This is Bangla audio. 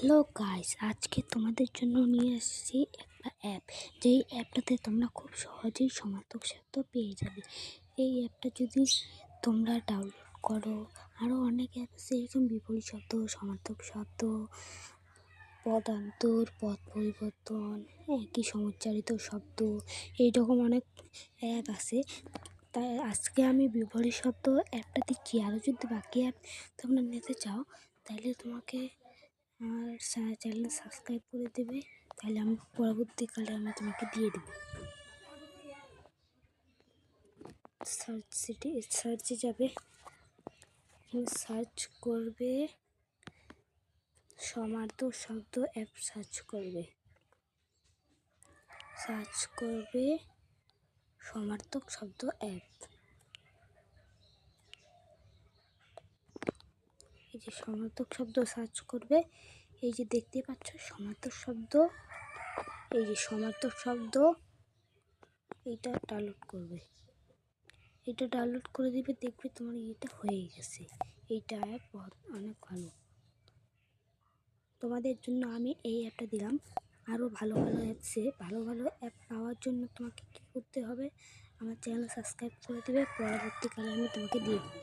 হ্যালো গাইস, আজকে তোমাদের জন্য নিয়ে এসেছি একটা অ্যাপ। যেই অ্যাপটাতে তোমরা খুব সহজেই সমার্থক শব্দ পেয়ে যাবে। এই অ্যাপটা যদি তোমরা ডাউনলোড করো, আরও অনেক অ্যাপ আছে এরকম বিপরীত শব্দ, সমার্থক শব্দ, পদান্তর, পদ পরিবর্তন, একই সমুচ্চারিত শব্দ, এইরকম অনেক অ্যাপ আছে। তাই আজকে আমি বিপরীত শব্দ অ্যাপটা দিচ্ছি। আরও যদি বাকি অ্যাপ তোমরা নিতে চাও তাহলে তোমাকে আর চ্যানেল সাবস্ক্রাইব করে দেবে, তাহলে আমি পরবর্তীকালে তোমাকে দিয়ে দেবো। সার্চে যাবে, সার্চ করবে সমার্থক শব্দ অ্যাপ, সার্চ করবে সমার্থক শব্দ অ্যাপ। এই যে সমার্থক শব্দ সার্চ করবে, এই যে দেখতে পাচ্ছ সমার্থক শব্দ, এই যে সমার্থক শব্দ, এইটা ডাউনলোড করবে। এটা ডাউনলোড করে দিবে, দেখবে তোমার এটা হয়ে গেছে। এইটা অ্যাপ অনেক ভালো। তোমাদের জন্য আমি এই অ্যাপটা দিলাম। আরও ভালো ভালো অ্যাপ পাওয়ার জন্য তোমাকে কী করতে হবে, আমার চ্যানেল সাবস্ক্রাইব করে দেবে, পরবর্তীকালে আমি তোমাকে দিয়ে দেবো।